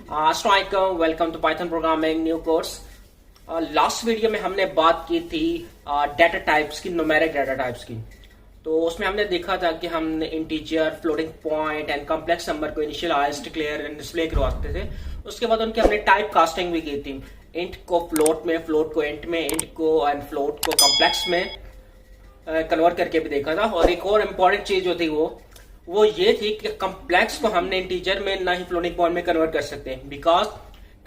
अस्सलामुअलैकुम, welcome to Python programming new course. Last video में हमने बात की थी डाटा टाइप्स की, न्यूमेरिक डाटा टाइप्स की। तो उसमें हमने देखा था कि हम integer, floating point and complex number को इनिशियलाइज, डिक्लेयर एंड डिस्प्ले करवाते थे। उसके बाद उनकी हमने टाइप कास्टिंग भी की थी। इंट को फ्लोट में, फ्लोट को इंट में, इंट को एंड फ्लोट को कॉम्प्लेक्स में कन्वर्ट करके भी देखा था। और एक और इम्पॉर्टेंट चीज जो थी वो ये थी कि कॉम्प्लेक्स को हमने इंटीजर में ना ही फ्लोटिंग पॉइंट में कन्वर्ट कर सकते हैं, बिकॉज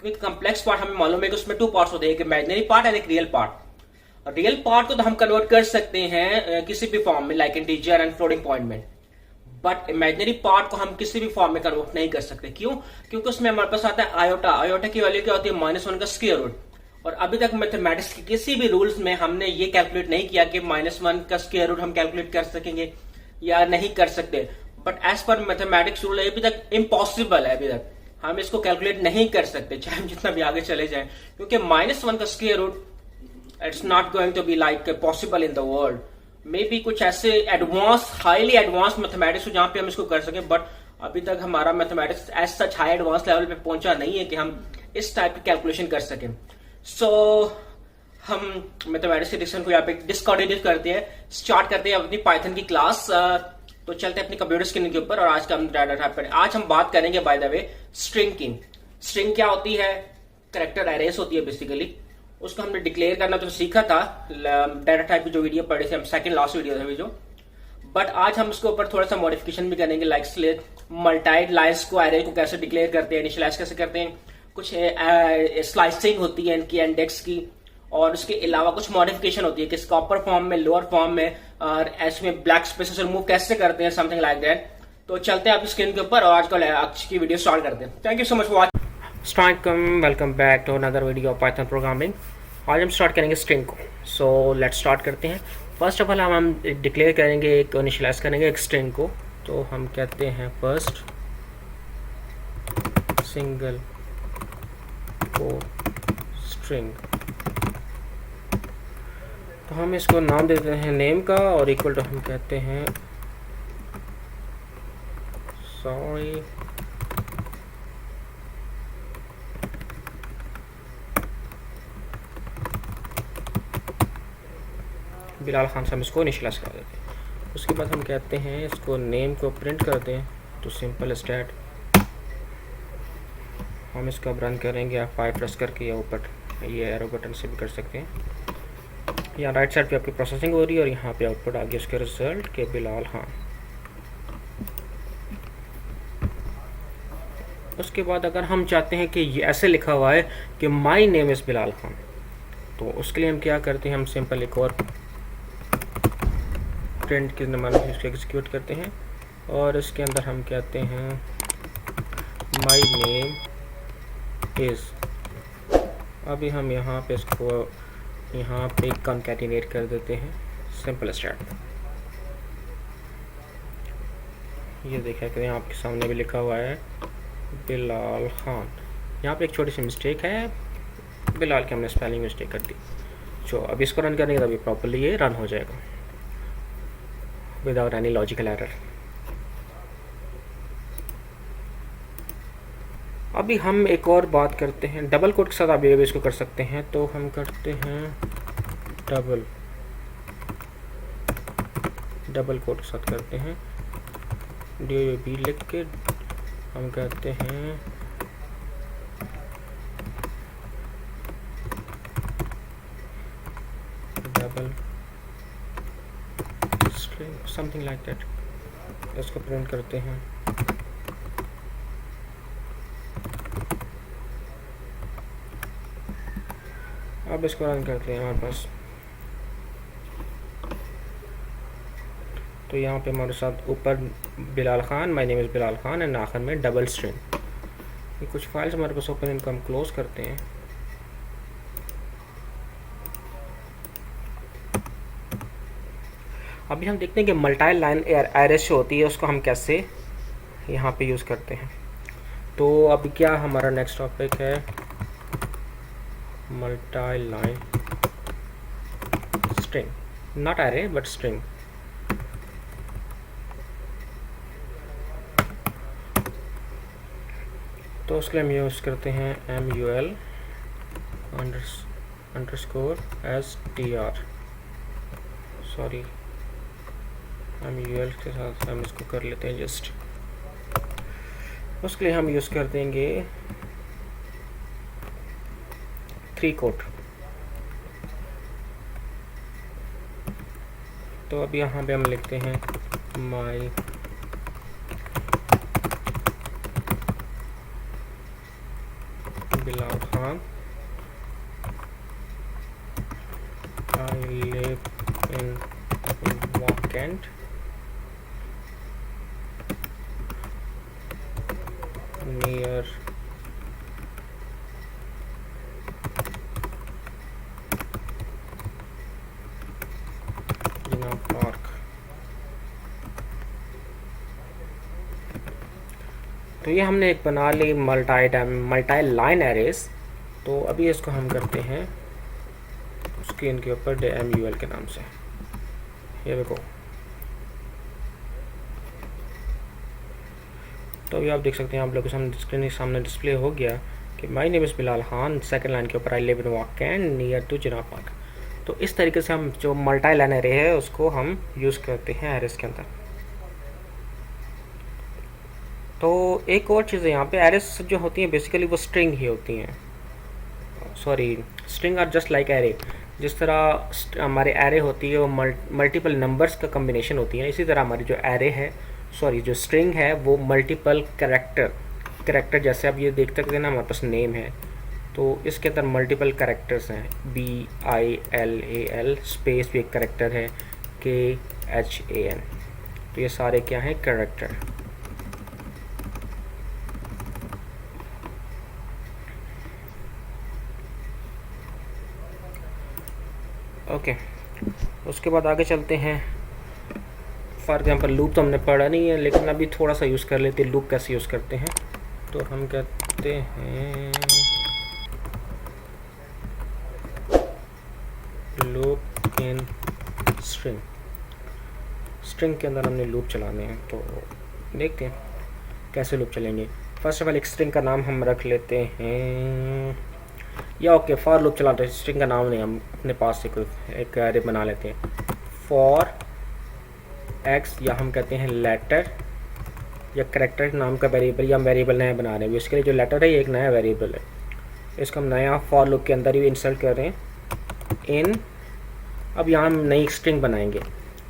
क्योंकि कॉम्प्लेक्स पार्ट हमें मालूम है कि उसमें 2 पार्ट्स होते हैं, एक इमेजिनरी पार्ट एंड एक रियल पार्ट। रियल पार्ट को तो हम कन्वर्ट कर सकते हैं किसी भी फॉर्म में, like integer and floating point में। बट इमेजिनरी पार्ट को हम किसी भी फॉर्म में कन्वर्ट नहीं कर सकते। क्यों? क्योंकि उसमें हमारे पास आता है आयोटा। आयोटा की वैल्यू क्या होती है? -1 का स्क्वायर रूट। और अभी तक मैथमेटिक्स के किसी भी रूल्स में हमने ये कैलकुलेट नहीं किया कि -1 का स्क्वायर रूट हम कैलकुलेट कर सकेंगे या नहीं कर सकते। But as per mathematics rule अभी तक इम्पॉसिबल है। अभी तक हम इसको कैलकुलेट नहीं कर सकते, चाहे हम जितना भी आगे चले जाएं, क्योंकि -1 का square root it's not going to be like possible in the world. Maybe कुछ ऐसे एडवांस, हाईली एडवांस मैथमेटिक्स हो जहां पे हम इसको कर सकें, बट अभी तक हमारा mathematics as such high advance level पे पहुंचा नहीं है कि हम इस टाइप की कैलकुलेशन कर सकें। सो हम मैथमेटिक्स के डिक्शन को यहाँ पे डिसकंटिन्यू करते हैं, स्टार्ट करते हैं अपनी पाइथन की क्लास। तो चलते हैं अपनी कंप्यूटर स्क्रीन के ऊपर और आज का हम डाटा टाइप करें। आज हम बात करेंगे बाय द वे स्ट्रिंग की। स्ट्रिंग क्या होती है? कैरेक्टर एरेस होती है बेसिकली। उसको हमने डिक्लेयर करना तो सीखा था डाटा टाइप की जो वीडियो पढ़े थे हम, सेकंड लास्ट वीडियो था जो। बट आज हम इसके ऊपर थोड़ा सा मॉडिफिकेशन भी करेंगे, लाइक मल्टाइड लाइन्स को, एरे को कैसे डिक्लेयर करते हैं, इनिशियलाइज कैसे करते हैं, कुछ स्लाइसिंग होती है इनकी इंडेक्स की, और उसके अलावा कुछ मॉडिफिकेशन होती है कि इसका अपर फॉर्म में, लोअर फॉर्म में, और इसमें ब्लैक स्पेसेस रिमूव कैसे करते हैं, समथिंग लाइक दैट। तो चलते हैं आपकी स्क्रीन के ऊपर और आज की वीडियो स्टार्ट करते हैं। Thank you so much for watching. Welcome back to another video of Python programming. आज हम स्टार्ट करेंगे स्ट्रिंग को। सो लेट्स स्टार्ट करते हैं। फर्स्ट ऑफ ऑल हम डिक्लेयर करेंगे, एक इनिशियलाइज करेंगे एक स्ट्रिंग को। तो हम कहते हैं फर्स्ट सिंगल को स्ट्रिंग। तो हम इसको नाम देते हैं नेम का, और इक्वल टू हम कहते हैं सॉरी बिलाल खान से हम इसको इनिशियलाइज कर देते हैं। उसके बाद हम कहते हैं इसको नेम को प्रिंट कर दें, तो सिंपल स्टैट। हम इसको अब रन करेंगे F5 प्रेस करके, या ऊपर ये एरो बटन से भी कर सकते हैं। यहाँ राइट साइड पे आपकी प्रोसेसिंग हो रही है और यहाँ पे आउटपुट आ गया उसके रिजल्ट के बिलाल खान। उसके बाद अगर हम चाहते हैं कि ये ऐसे लिखा हुआ है कि my name is Bilal Khan, तो उसके लिए हम क्या करते हैं, हम सिंपल एक और प्रिंट के नंबर इसको एग्जीक्यूट करते हैं, और इसके अंदर हम कहते हैं माई नेम इज़। अभी हम यहाँ पे इसको यहाँ पे कॉन्कैटिनेट कर देते हैं, सिंपल स्टार्ट। ये देखा कि यहाँ आपके सामने भी लिखा हुआ है बिलाल खान। यहाँ पे एक छोटी सी मिस्टेक है, बिलाल की हमने स्पेलिंग मिस्टेक कर दी। जो अब इसको रन करेंगे तभी प्रॉपर्ली ये रन हो जाएगा विदाउट एनी लॉजिकल एरर। अभी हम एक और बात करते हैं, डबल कोट के साथ आप भी इसको कर सकते हैं। तो हम करते हैं डबल कोट के साथ करते हैं, DB लिख के हम कहते हैं double string, something like that. इसको प्रिंट करते हैं। अब इसको रन करते हैं हमारे पास। तो यहाँ पे हमारे साथ ऊपर Bilal Khan, my name is Bilal Khan, and आखिर में डबल स्ट्रिंग। ये कुछ फाइल्स हमारे पास ओपन, इनको हम क्लोज करते हैं। अभी हम देखते हैं कि मल्टी लाइन एरेस जो होती है उसको हम कैसे यहाँ पे यूज़ करते हैं। तो अभी क्या हमारा नेक्स्ट टॉपिक है, multi line string, not array but string. तो उसके लिए हम यूज़ करते हैं MUL underscore STR, sorry MUL के साथ हम इसको कर लेते हैं जस्ट। उसके लिए हम यूज़ कर देंगे 3 कोट। तो अब यहाँ पे हम लिखते हैं माई Bilal Khan, I live in Wakant, near Jinnah Park। तो ये हमने एक बना ली मल्टी लाइन एरेस। तो अभी इसको हम करते हैं स्क्रीन के ऊपर MUL के नाम से। ये देखो, तो अभी आप देख सकते हैं, आप लोगों के स्क्रीन के सामने डिस्प्ले हो गया कि my name is Bilal Khan, second line के ऊपर I live in Wakanda near to Jinnah park. तो इस तरीके से हम जो मल्टी लाइन एरे है उसको हम यूज़ करते हैं एरेस के अंदर। तो एक और चीज़ है यहाँ पे, एरेस जो होती हैं बेसिकली वो स्ट्रिंग ही होती हैं, sorry string are just like array. जिस तरह हमारे एरे होती है वो मल्टीपल नंबर्स का कम्बिनेशन होती है, इसी तरह हमारी जो एरे है, सॉरी जो स्ट्रिंग है वो मल्टीपल कैरेक्टर जैसे आप ये देख सकते हैं ना, हमारे पास नेम है तो इसके अंदर मल्टीपल कैरेक्टर्स हैं, BILAL स्पेस भी एक कैरेक्टर है, KHAN। तो ये सारे क्या हैं, कैरेक्टर। ओके, उसके बाद आगे चलते हैं। फॉर एग्जांपल लूप तो हमने पढ़ा नहीं है, लेकिन अभी थोड़ा सा यूज़ कर लेते हैं लूप कैसे यूज़ करते हैं। तो हम कहते हैं लूप इन स्ट्रिंग के अंदर हमने लूप चलाने हैं। तो देखते हैं कैसे लूप चलेंगे। फर्स्ट ऑफ ऑल एक स्ट्रिंग का नाम हम रख लेते हैं, या ओके फॉर लूप चलाते हैं, स्ट्रिंग का नाम नहीं, हम अपने पास से कोई एक एरे बना लेते हैं, फॉर एक्स, या हम कहते हैं लेटर या कैरेक्टर नाम का वेरिएबल, या हम वेरिएबल नया बना रहे हैं। इसके लिए जो लेटर है ये एक नया वेरिएबल है, इसको हम नया फॉर लूप के अंदर ही इंसर्ट कर रहे हैं इन। अब यहाँ हम नई स्ट्रिंग बनाएंगे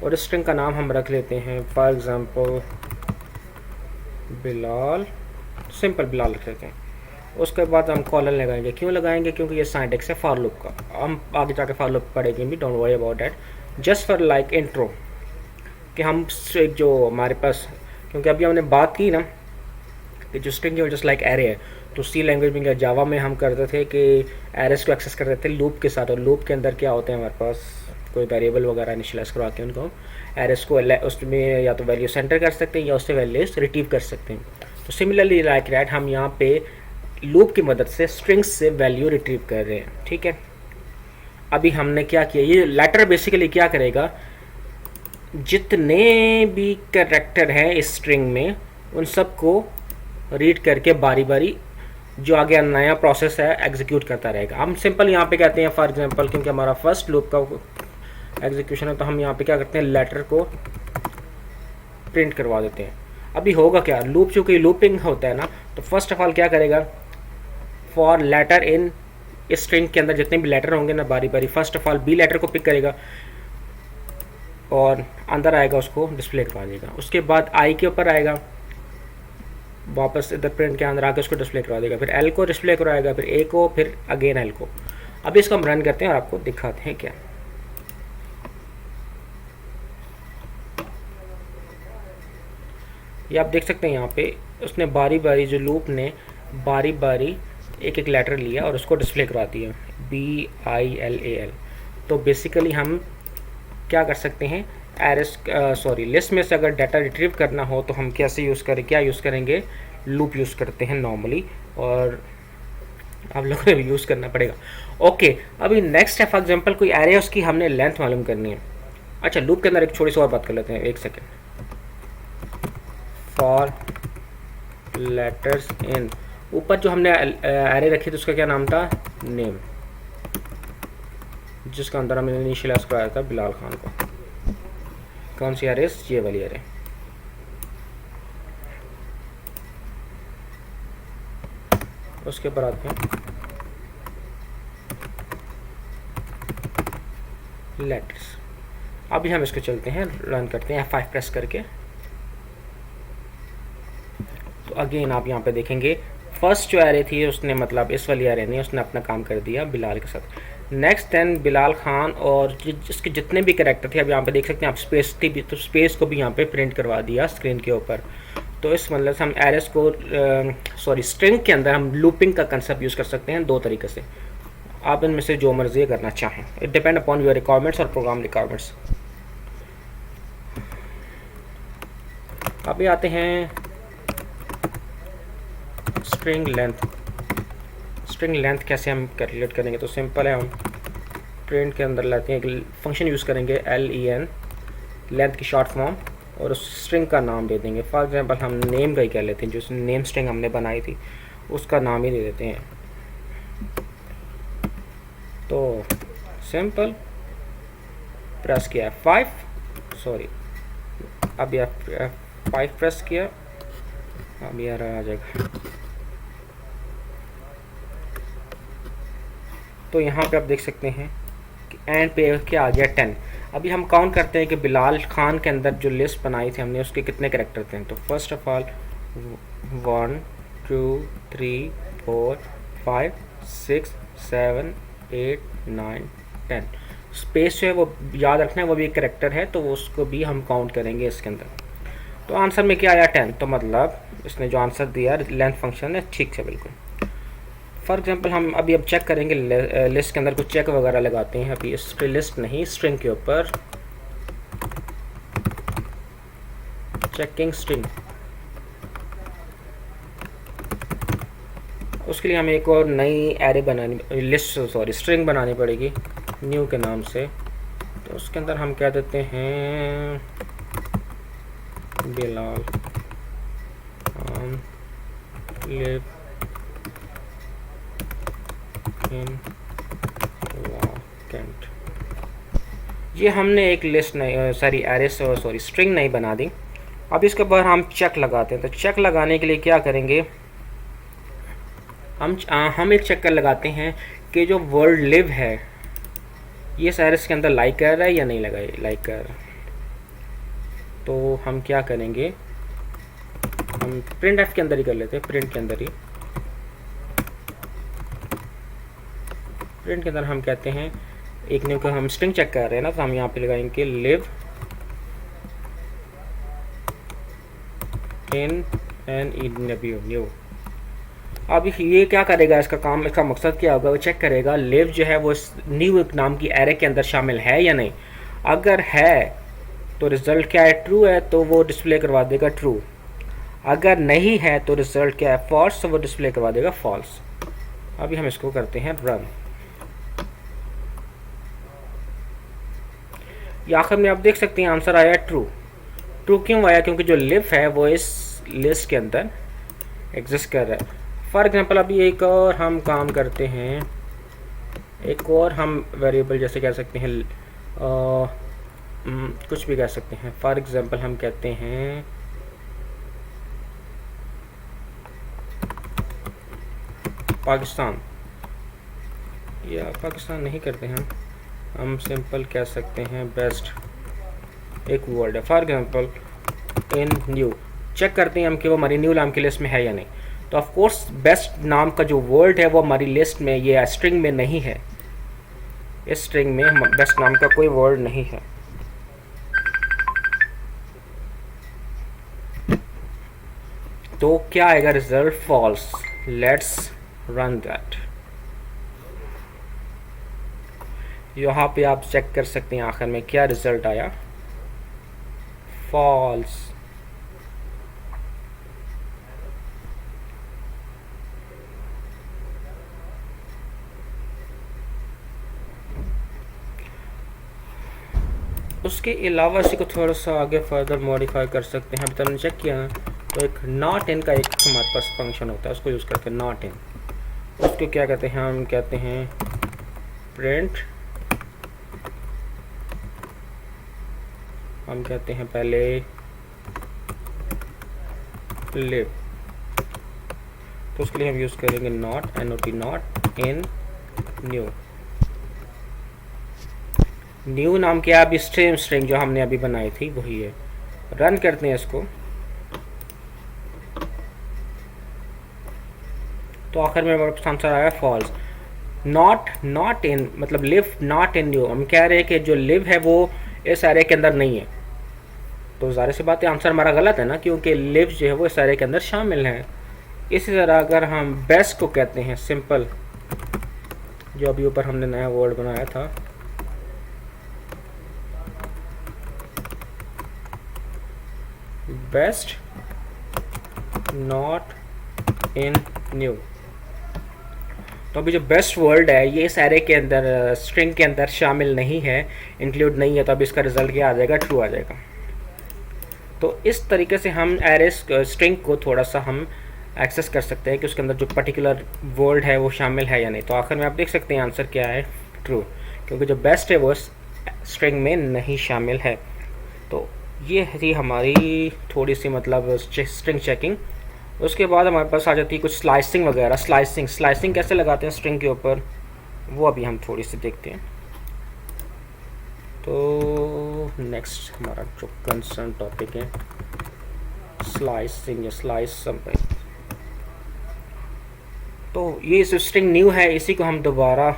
और इस स्ट्रिंग का नाम हम रख लेते हैं for example Bilal, simple Bilal रख लेते हैं। उसके बाद हम कॉलन लगाएंगे, क्यों लगाएंगे, क्योंकि ये सिंटैक्स है फॉर लूप का। हम आगे जाके फॉर लूप पढ़ेंगे भी, don't worry about that, just for like intro कि हम जो हमारे पास, क्योंकि अभी हमने बात की ना कि जो स्ट्रिंग है जस्ट लाइक एरे है, तो सी लैंग्वेज में या जावा में हम करते थे कि एरेस को एक्सेस करते थे लूप के साथ, और लूप के अंदर क्या होते हैं हमारे पास कोई वेरिएबल वगैरह इनिशियलाइज करवा के उनको एरेस को उसमें या तो वैल्यू सेंटर कर सकते हैं या उससे वैल्यूज रिट्रीव कर सकते हैं। तो सिमिलरली लाइक दैट हम यहाँ पे लूप की मदद से स्ट्रिंग्स से वैल्यू रिट्रीव कर रहे हैं। ठीक है, अभी हमने क्या किया, ये लेटर बेसिकली क्या करेगा, जितने भी कैरेक्टर हैं इस स्ट्रिंग में उन सबको रीड करके बारी बारी जो आगे नया प्रोसेस है एग्जीक्यूट करता रहेगा। हम सिंपल यहाँ पे कहते हैं फॉर एग्जांपल, क्योंकि हमारा फर्स्ट लूप का एग्जीक्यूशन है, तो हम यहाँ पे क्या करते हैं लेटर को प्रिंट करवा देते हैं। अभी होगा क्या, लूप चूँकि लूपिंग होता है ना, तो फर्स्ट ऑफ ऑल क्या करेगा, फॉर लेटर इन इस स्ट्रिंग के अंदर जितने भी लेटर होंगे ना बारी बारी, first of all B letter को पिक करेगा और अंदर आएगा उसको डिस्प्ले करवा देगा। उसके बाद आई के ऊपर आएगा, वापस इधर प्रिंट के अंदर आकर उसको डिस्प्ले करवा देगा, फिर एल को डिस्प्ले करवाएगा, फिर ए को, फिर अगेन एल को। अभी इसको हम रन करते हैं और आपको दिखाते हैं क्या। ये आप देख सकते हैं यहाँ पे उसने बारी बारी जो लूप ने बारी बारी एक एक लेटर लिया और उसको डिस्प्ले करवा दिया, BILAL। तो बेसिकली हम क्या कर सकते हैं, एरेस लिस्ट में से अगर डाटा रिट्रीव करना हो तो हम कैसे यूज़ करें, क्या यूज़ करेंगे, लूप यूज़ करते हैं नॉर्मली, और आप लोगों को यूज़ करना पड़ेगा। ओके, अभी नेक्स्ट है फॉर एग्जांपल कोई एरे, उसकी हमने लेंथ मालूम करनी है। अच्छा, लूप के अंदर एक छोटी सी और बात कर लेते हैं, एक सेकेंड। फॉर लेटर्स इन ऊपर जो हमने एरे रखी थी उसका क्या नाम था, नेम, जिसका अंदर हमने इनिशियलाइज कराया था बिलाल खान को। कौन सी एरे, ये वाली एरे। उसके बाद आते हैं लेटर्स। अभी हम इसको चलते हैं, रन करते हैं F5 प्रेस करके। तो अगेन आप यहाँ पे देखेंगे फर्स्ट जो एरे थी उसने, मतलब इस वाली एरे ने उसने अपना काम कर दिया बिलाल के साथ। नेक्स्ट देन बिलाल खान और जिसके जितने भी कैरेक्टर थे, अब यहाँ पे देख सकते हैं आप स्पेस थी भी, तो स्पेस को भी यहाँ पे प्रिंट करवा दिया स्क्रीन के ऊपर। तो इस मतलब से हम एरेस को स्ट्रिंग के अंदर हम लूपिंग का कंसेप्ट यूज़ कर सकते हैं दो तरीके से। आप इनमें से जो मर्जी करना चाहें, it depend upon your requirements और प्रोग्राम रिक्वायरमेंट्स। अभी आते हैं स्ट्रिंग लेंथ। स्ट्रिंग लेंथ कैसे हम कैलकुलेट करेंगे, तो सिंपल है, हम प्रिंट के अंदर लाते हैं एक फंक्शन यूज़ करेंगे len, लेंथ की शॉर्ट फॉर्म, और उस स्ट्रिंग का नाम दे देंगे। फॉर एग्जांपल हम नेम का ही कह लेते हैं, जो नेम स्ट्रिंग हमने बनाई थी उसका नाम ही दे देते हैं। तो सिंपल प्रेस किया F5, सॉरी अब यह F5 प्रेस किया, अब यार आ जाएगा। तो यहाँ पे आप देख सकते हैं कि एंड पे क्या आ गया 10। अभी हम काउंट करते हैं कि बिलाल खान के अंदर जो लिस्ट बनाई थी हमने उसके कितने कैरेक्टर थे। तो फर्स्ट ऑफ ऑल 1 2 3 4 5 6 7 8 9 10। स्पेस जो है वो याद रखना है, वो भी एक कैरेक्टर है, तो उसको भी हम काउंट करेंगे इसके अंदर। तो आंसर में क्या आया 10, तो मतलब इसने जो आंसर दिया लेंथ फंक्शन है ठीक है बिल्कुल। फॉर एग्जांपल हम अभी अब चेक करेंगे लिस्ट के अंदर कुछ चेक वगैरह लगाते हैं। अभी इस पे लिस्ट नहीं, स्ट्रिंग के ऊपर चेकिंग स्ट्रिंग। उसके लिए हमें एक और नई एरे बनानी, लिस्ट सॉरी स्ट्रिंग बनानी पड़ेगी न्यू के नाम से। तो उसके अंदर हम कह देते हैं बिलाल लिव इन कैंट। ये हमने एक लिस्ट नहीं, सॉरी एरे सॉरी स्ट्रिंग नहीं बना दी। अब इसके बाद हम चेक लगाते हैं। तो चेक लगाने के लिए क्या करेंगे, हम एक चेक कर लगाते हैं कि जो वर्ड लिव है ये इस एरेस के अंदर लाइक कर रहा है या नहीं लाइक कर रहा। तो हम क्या करेंगे, हम प्रिंट एफ के अंदर ही कर लेते हैं, प्रिंट के अंदर ही। प्रिंट के अंदर हम कहते हैं एक न्यू का हम स्ट्रिंग चेक कर रहे हैं ना, तो हम यहाँ पे लगाएंगे लिव इन एन न्यू। अब ये क्या करेगा, इसका काम, इसका मकसद क्या होगा, वो चेक करेगा लिव जो है वो न्यू नाम की एरे के अंदर शामिल है या नहीं। अगर है तो रिजल्ट क्या है, ट्रू है, तो वो डिस्प्ले करवा देगा ट्रू। अगर नहीं है तो रिजल्ट क्या है, फॉल्स, तो वो डिस्प्ले करवा देगा फॉल्स। अभी हम इसको करते हैं रन। ये आखिर में आप देख सकते हैं आंसर आया ट्रू। ट्रू क्यों आया, क्योंकि जो लिव है वो इस लिस्ट के अंदर एग्जिस्ट कर रहा है। फॉर एग्जांपल अभी एक और हम काम करते हैं, एक और हम वेरिएबल जैसे कह सकते हैं कुछ भी कह सकते हैं। फॉर एग्जांपल हम कहते हैं पाकिस्तान, या पाकिस्तान नहीं करते हैं हम सिंपल कह सकते हैं बेस्ट एक वर्ड है। For example in new, check करते हैं हम कि वो हमारी न्यू नाम की लिस्ट में है या नहीं। तो ऑफ कोर्स बेस्ट नाम का जो वर्ड है वो हमारी लिस्ट में, ये स्ट्रिंग में नहीं है। इस स्ट्रिंग में बेस्ट नाम का कोई वर्ड नहीं है। तो क्या आएगा result, false. Let's run that. यहाँ पे आप चेक कर सकते हैं आखिर में क्या रिजल्ट आया, फॉल्स। उसके अलावा इसी को थोड़ा सा आगे फर्दर मॉडिफाई कर सकते हैं। अभी तो हमने चेक किया है तो एक नॉट इन का एक हमारे पास फंक्शन होता है, उसको यूज़ करते हैं नॉट इन। उसको क्या कहते हैं, हम कहते हैं प्रिंट, हम कहते हैं पहले लिव, तो उसके लिए हम यूज़ करेंगे not, NOT, not in new. New नाम क्या, अभी स्ट्रिंग जो हमने अभी बनाई थी वही है। रन करते हैं इसको, तो आखिर में हमारे पास आंसर आया फॉल्स। नॉट इन मतलब लिव नॉट इन न्यू, हम कह रहे हैं कि जो लिव है वो इस एरे के अंदर नहीं है, तो ज़ाहिर सी बात है आंसर हमारा गलत है ना, क्योंकि लिव जो है वो इस एरे के अंदर शामिल है। इसी तरह अगर हम बेस्ट को कहते हैं सिंपल, जो अभी ऊपर हमने नया वर्ड बनाया था, बेस्ट नॉट इन न्यू, तो अभी जो बेस्ट वर्ड है ये इस एरे के अंदर स्ट्रिंग के अंदर शामिल नहीं है, इंक्लूड नहीं है, तो अभी इसका रिजल्ट क्या आ जाएगा, ट्रू आ जाएगा। तो इस तरीके से हम एरे स्ट्रिंग को थोड़ा सा हम एक्सेस कर सकते हैं कि उसके अंदर जो पर्टिकुलर वर्ड है वो शामिल है या नहीं। तो आखिर में आप देख सकते हैं आंसर क्या है, ट्रू, क्योंकि जो बेस्ट है वो स्ट्रिंग में नहीं शामिल है। तो ये थी हमारी थोड़ी सी मतलब स्ट्रिंग चेकिंग। उसके बाद हमारे पास आ जाती है कुछ स्लाइसिंग वगैरह। स्लाइसिंग कैसे लगाते हैं स्ट्रिंग के ऊपर, वो अभी हम थोड़ी सी देखते हैं। तो नेक्स्ट हमारा जो कंसर्न टॉपिक है स्लाइसिंग या स्लाइस समथिंग। तो ये स्ट्रिंग न्यू है, इसी को हम दोबारा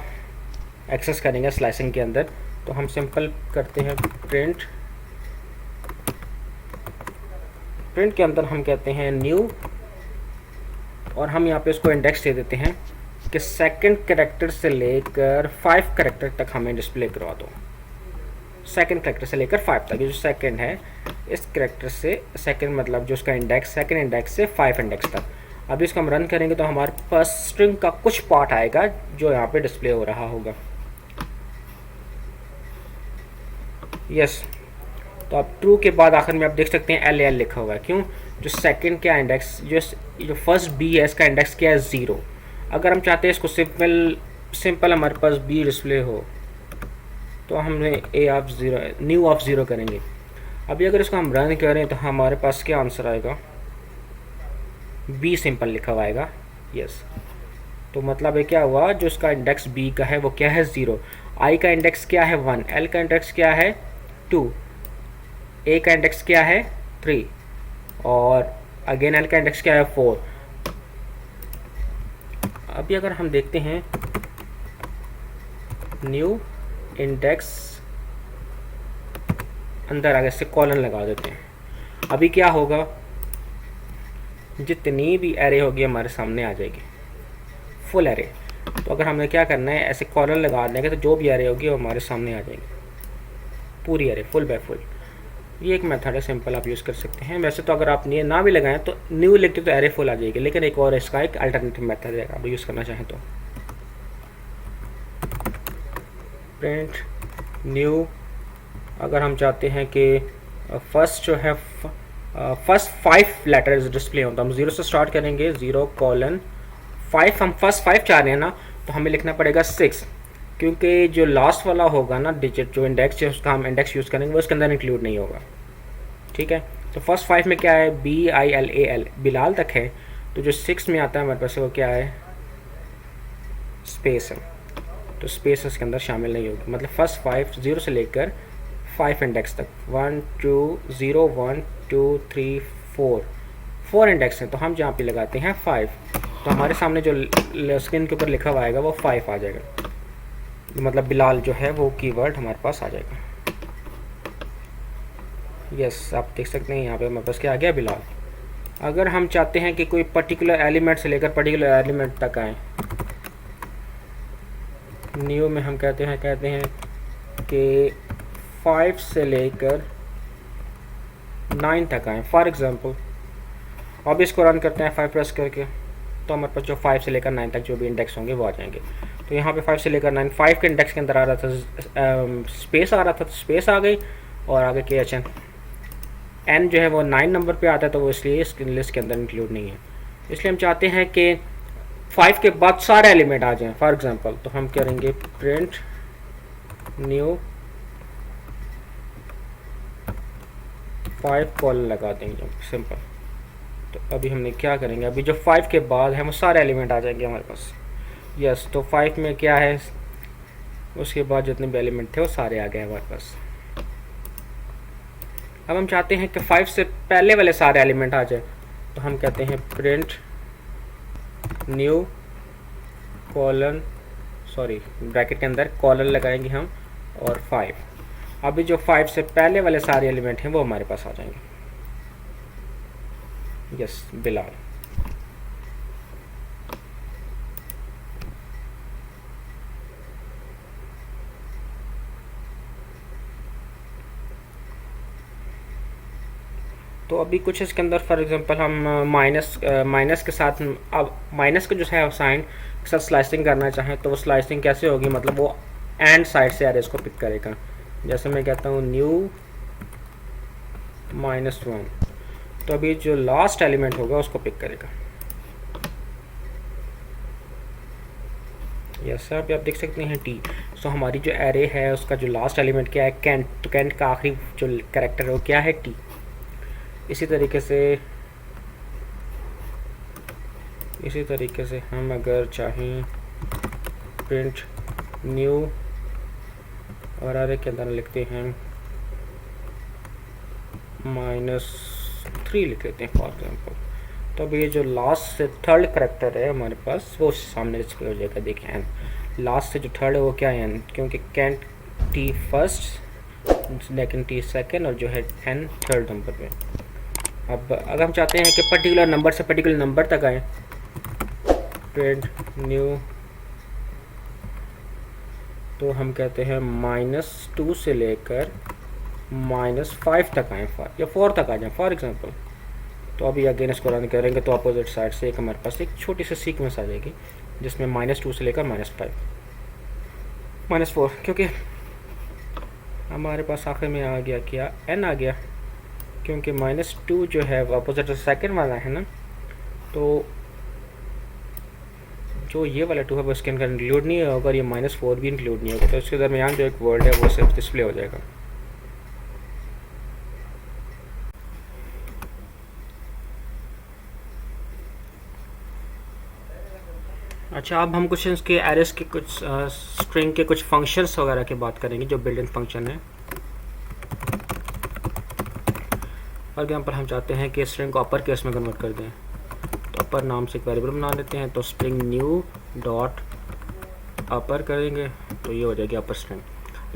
एक्सेस करेंगे स्लाइसिंग के अंदर। तो हम सिंपल करते हैं प्रिंट के अंदर हम कहते हैं न्यू, और हम यहाँ पे इसको इंडेक्स दे देते हैं कि सेकंड कैरेक्टर से लेकर 5 कैरेक्टर तक हमें डिस्प्ले करवा दो। सेकंड कैरेक्टर से लेकर 5 तक, ये जो सेकंड है इस कैरेक्टर से सेकंड मतलब जो उसका इंडेक्स सेकंड इंडेक्स से 5 इंडेक्स तक। अभी इसको हम रन करेंगे तो हमारे पास स्ट्रिंग का कुछ पार्ट आएगा जो यहाँ पे डिस्प्ले हो रहा होगा। यस, तो अब ट्रू के बाद आखिर में आप देख सकते हैं LAL लिखा हुआ है। क्यों, जो सेकंड का इंडेक्स जो फर्स्ट B है इसका इंडेक्स क्या है 0। अगर हम चाहते हैं इसको सिंपल हमारे पास B डिस्प्ले हो तो हमने न्यू ऑफ 0 करेंगे। अभी अगर इसको हम रन करें तो हमारे पास क्या आंसर आएगा, B सिंपल लिखा हुआ आएगा। यस, तो मतलब ये क्या हुआ, जो इसका इंडेक्स B का है वो क्या है 0, I का इंडेक्स क्या है 1, L का इंडेक्स क्या है 2, A का इंडेक्स क्या है 3 और अगेन L का इंडेक्स क्या है 4। अभी अगर हम देखते हैं न्यू इंडेक्स अंदर आगे से कॉलन लगा देते हैं। अभी क्या होगा, जितनी भी एरे होगी हमारे सामने आ जाएगी, फुल एरे। तो अगर हमें क्या करना है, ऐसे कॉलन लगा देंगे तो जो भी एरे होगी वो हमारे सामने आ जाएगी, पूरी एरे फुल बाय फुल। ये एक मेथड है सिंपल, आप यूज़ कर सकते हैं। वैसे तो अगर आप ये ना भी लगाएं तो न्यू लिखते तो एरे फुल आ जाएगी, लेकिन एक और इसका एक अल्टरनेटिव मेथड है, आप यूज़ करना चाहें तो। प्रिंट न्यू, अगर हम चाहते हैं कि फर्स्ट जो है फर्स्ट 5 लेटर्स डिस्प्ले हो, तो हम 0 से स्टार्ट करेंगे, 0:5। हम फर्स्ट 5 चाह रहे हैं ना, तो हमें लिखना पड़ेगा 6, क्योंकि जो लास्ट वाला होगा ना डिजिट, जो इंडेक्स है उसका हम इंडेक्स यूज़ करेंगे वो उसके अंदर इंक्लूड नहीं होगा। ठीक है, तो फर्स्ट 5 में क्या है, BILAL बिलाल तक है, तो जो 6 में आता है हमारे पास वो क्या है, स्पेस है, तो स्पेस इसके अंदर शामिल नहीं होगी। मतलब फर्स्ट 5 0 से लेकर 5 इंडेक्स तक 1 2 0 1 2 3 4 इंडेक्स हैं, तो हम जहाँ पे लगाते हैं 5, तो हमारे सामने जो स्क्रीन के ऊपर लिखा हुआ आएगा वो 5 आ जाएगा, मतलब बिलाल जो है वो कीवर्ड हमारे पास आ जाएगा। यस, आप देख सकते हैं यहाँ पे हमारे पास क्या आ गया, बिलाल। अगर हम चाहते हैं कि कोई पर्टिकुलर एलिमेंट से लेकर पर्टिकुलर एलिमेंट तक आए, न्यू में हम कहते हैं कि 5 से लेकर 9 तक आए फॉर एग्जांपल। अब इसको रन करते हैं 5 प्रेस करके, तो हमारे पास जो 5 से लेकर 9 तक जो भी इंडेक्स होंगे वो आ जाएंगे। तो यहाँ पे 5 से लेकर 9, 5 के इंडेक्स के अंदर आ रहा था स्पेस आ रहा था, तो स्पेस आ गई, और आगे KHN n जो है वो 9 नंबर पे आता है, तो वो इसलिए इस लिस्ट के अंदर इंक्लूड नहीं है। इसलिए हम चाहते हैं कि 5 के बाद सारे एलिमेंट आ जाएं। फॉर एग्जांपल तो हम करेंगे प्रिंट न्यू 5 कॉलन लगा देंगे सिंपल। तो अभी हमने क्या करेंगे, अभी जो 5 के बाद है वो सारे एलिमेंट आ जाएंगे हमारे पास। यस, तो 5 में क्या है, उसके बाद जितने भी एलिमेंट थे वो सारे आ गए हमारे पास। अब हम चाहते हैं कि 5 से पहले वाले सारे एलिमेंट आ जाए, तो हम कहते हैं print new colon, sorry bracket के अंदर कॉलन लगाएंगे हम और 5। अभी जो 5 से पहले वाले सारे एलिमेंट हैं वो हमारे पास आ जाएंगे। यस, बिलाल। तो अभी कुछ इसके अंदर फॉर एग्जांपल हम माइनस के साथ, अब माइनस का जो है साइन के साथ स्लाइसिंग करना चाहें तो वो स्लाइसिंग कैसे होगी, मतलब वो एंड साइड से एरेस को पिक करेगा। जैसे मैं कहता हूँ न्यू -1, तो अभी जो लास्ट एलिमेंट होगा उसको पिक करेगा। यस, आप देख सकते हैं टी। सो हमारी जो एरे है उसका जो लास्ट एलिमेंट क्या है, कैंट। तो कैंट का आखिरी जो कैरेक्टर है वो क्या है, टी। इसी तरीके से हम अगर चाहें प्रिंट न्यू और एरे के अंदर लिखते हैं -3 लिख लेते हैं फॉर एग्जांपल। तो अब ये जो लास्ट से थर्ड करेक्टर है हमारे पास वो सामने डिस्प्ले हो जाएगा। देखिए एन, लास्ट से जो थर्ड है वो क्या है, एन, क्योंकि कैंट टी फर्स्ट, लेकिन टी सेकंड और जो है एन थर्ड नंबर पे। अब अगर हम चाहते हैं कि पर्टिकुलर नंबर से पर्टिकुलर नंबर तक आए, प्रिंट न्यू, तो हम कहते हैं -2 से लेकर -5 तक आए या 4 तक आ जाए फॉर एग्जांपल। तो अभी अगेन इसको रन करेंगे तो अपोजिट साइड से एक हमारे पास एक छोटी सी सीक्वेंस आ जाएगी जिसमें -2 से लेकर -5 -4, क्योंकि हमारे पास आखिर में आ गया क्या, n आ गया, क्योंकि -2 जो है वो अपोजिट सेकंड वाला है ना, तो जो ये वाला 2 है वो इसके अंदर इंक्लूड नहीं होगा और ये -4 भी इंक्लूड नहीं होगा। तो इसके दरमियान जो एक वर्ड है वो सिर्फ डिस्प्ले हो जाएगा। अच्छा, अब हम कुछ इसके एरेस के कुछ स्ट्रिंग के कुछ फंक्शंस वगैरह की बात करेंगे जो बिल्ट इन फंक्शन है। फॉर एग्जांपल हम चाहते हैं कि स्ट्रिंग को अपर केस में कन्वर्ट कर दें, तो अपर नाम से एक वेरिएबल बना लेते हैं। तो स्ट्रिंग न्यू डॉट अपर करेंगे तो ये हो जाएगी अपर स्ट्रिंग।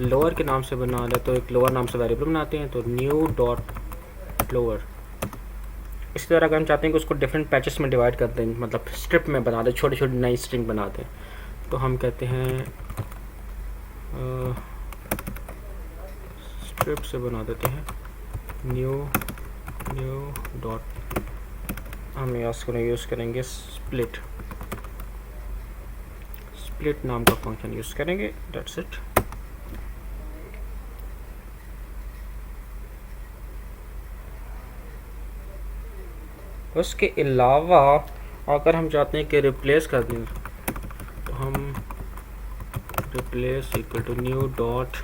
लोअर के नाम से बना ले तो एक लोअर नाम से वेरिएबल बनाते हैं, तो न्यू डॉट लोअर। इसी तरह अगर हम चाहते हैं कि उसको डिफरेंट पैचेस में डिवाइड कर दें, मतलब स्ट्रिप में बना दें, छोटी छोटी नई स्ट्रिंग बना दें, तो हम कहते हैं स्ट्रिप से बना देते हैं न्यू डॉट, हम इसको यूज़ करेंगे स्प्लिट नाम का फंक्शन यूज़ करेंगे। That's it. उसके अलावा अगर हम चाहते हैं कि रिप्लेस कर दें, तो हम replace equal to new dot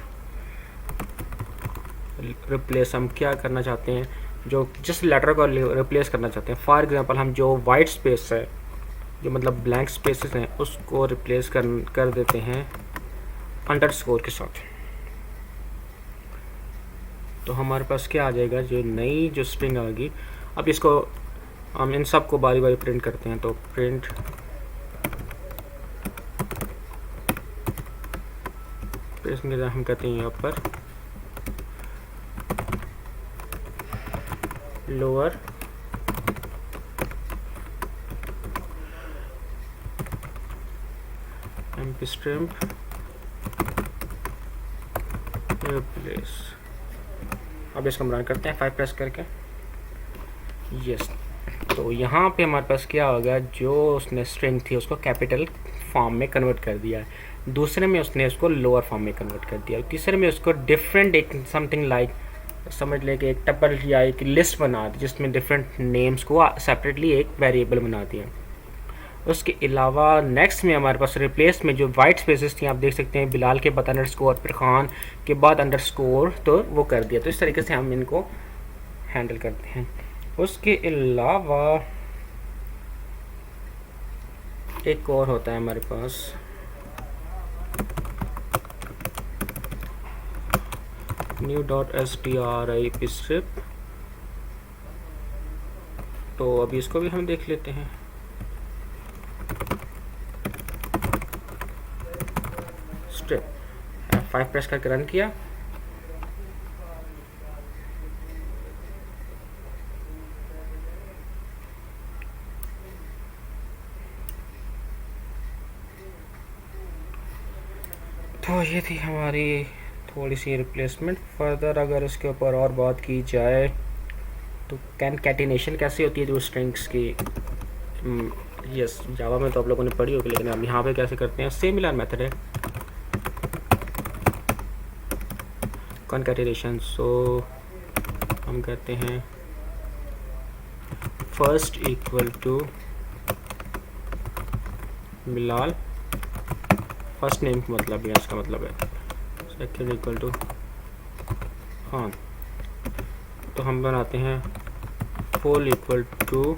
replace. हम क्या करना चाहते हैं, जो जिस लेटर को रिप्लेस करना चाहते हैं, फॉर एग्जांपल हम जो वाइट स्पेस है, जो मतलब ब्लैंक स्पेसेस हैं, उसको रिप्लेस कर देते हैं अंडरस्कोर के साथ। तो हमारे पास क्या आ जाएगा, जो नई जो स्ट्रिंग आएगी। अब इसको हम इन सब को बारी बारी प्रिंट करते हैं, तो प्रिंट हम कहते हैं यहाँ पर लोअर एमपी स्ट्रिंग रिप्लेस। अब इसको रन करते हैं 5 प्रेस करके। यस, तो यहाँ पे हमारे पास क्या होगा, जो उसने स्ट्रिंग थी उसको कैपिटल फॉर्म में कन्वर्ट कर दिया है, दूसरे में उसने उसको लोअर फॉर्म में कन्वर्ट कर दिया, तीसरे में उसको डिफरेंट एक समथिंग लाइक समझ ले कि एक टपल या एक लिस्ट बना दी जिसमें डिफरेंट नेम्स को सेपरेटली एक वेरिएबल बना दिया। उसके अलावा नेक्स्ट में हमारे पास रिप्लेस में जो वाइट स्पेसेस थी आप देख सकते हैं, बिलाल के बाद अंडरस्कोर, फिर खान के बाद अंडरस्कोर, तो वो कर दिया। तो इस तरीके से हम इनको हैंडल करते हैं। उसके अलावा एक और होता है हमारे पास, new.str strip। तो अभी इसको भी हम देख लेते हैं। स्ट्रिप F5 प्रेस करके रन किया, तो ये थी हमारी थोड़ी सी रिप्लेसमेंट। फर्दर अगर इसके ऊपर और बात की जाए तो कैटेनेशन कैसे होती है जो स्ट्रिंग्स की, यस जावा में तो आप लोगों ने पढ़ी होगी, लेकिन हम यहाँ पे कैसे करते हैं, सिमिलर मेथड है कॉन्कैटिनेशन। सो हम कहते हैं first equal to Bilal, first name का मतलब है, इसका मतलब है सेकेंड इक्वल टू खान। तो हम बनाते हैं full equal to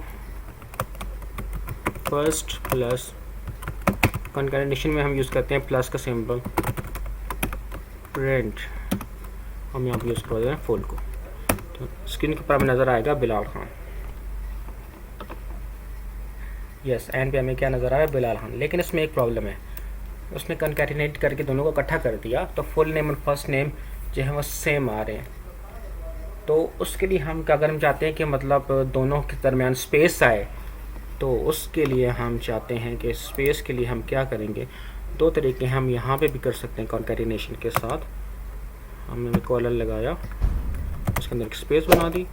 first plus, concatenation में हम यूज़ करते हैं प्लस का सिंबल, प्रिंट हम यहाँ पर यूज़ कर रहे हैं फुल को। तो स्क्रीन के ऊपर हमें नज़र आएगा बिलाल खान, यस एंड पे हमें क्या नज़र आ रहा है, बिलाल खान। लेकिन इसमें एक प्रॉब्लम है, उसने कॉन्कैटिनेट करके दोनों को इकट्ठा कर दिया, तो फुल नेम और फर्स्ट नेम जो है वो सेम आ रहे हैं। तो उसके लिए हम अगर हम चाहते हैं कि मतलब दोनों के दरमियान स्पेस आए, तो उसके लिए हम चाहते हैं कि स्पेस के लिए हम क्या करेंगे, दो तरीके हम यहाँ पे भी कर सकते हैं कॉन्कैटिनेशन के साथ। हमने कॉलर लगाया, उसके अंदर एक स्पेस बना दी,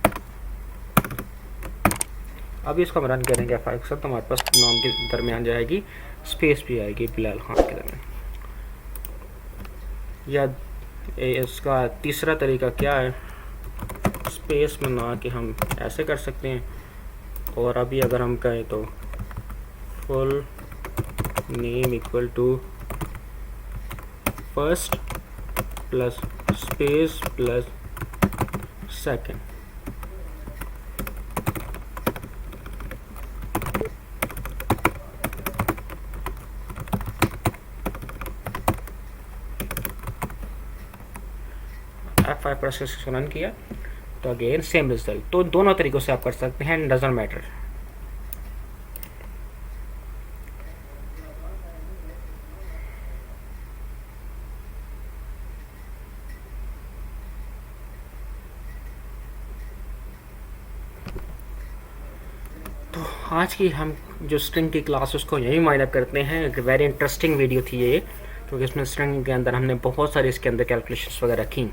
अभी इसको हम रन करेंगे F5 के साथ, तो हमारे पास नाम के दरमियान जाएगी स्पेस भी आएगी बिलाल खान के दरमियान। या इसका तीसरा तरीका क्या है, स्पेस बना के हम ऐसे कर सकते हैं। और अभी अगर हम कहें तो full name equal to first plus space plus second. F5 process को रन किया तो अगेन सेम रिजल्ट। तो दोनों तरीक़ों से आप कर सकते हैं, डजंट मैटर। तो आज की हम जो स्ट्रिंग की क्लास उसको यही वाइंड अप करते हैं। एक वेरी इंटरेस्टिंग वीडियो थी ये, क्योंकि इसमें स्ट्रिंग के अंदर हमने बहुत सारी इसके अंदर कैलकुलेशंस वगैरह की।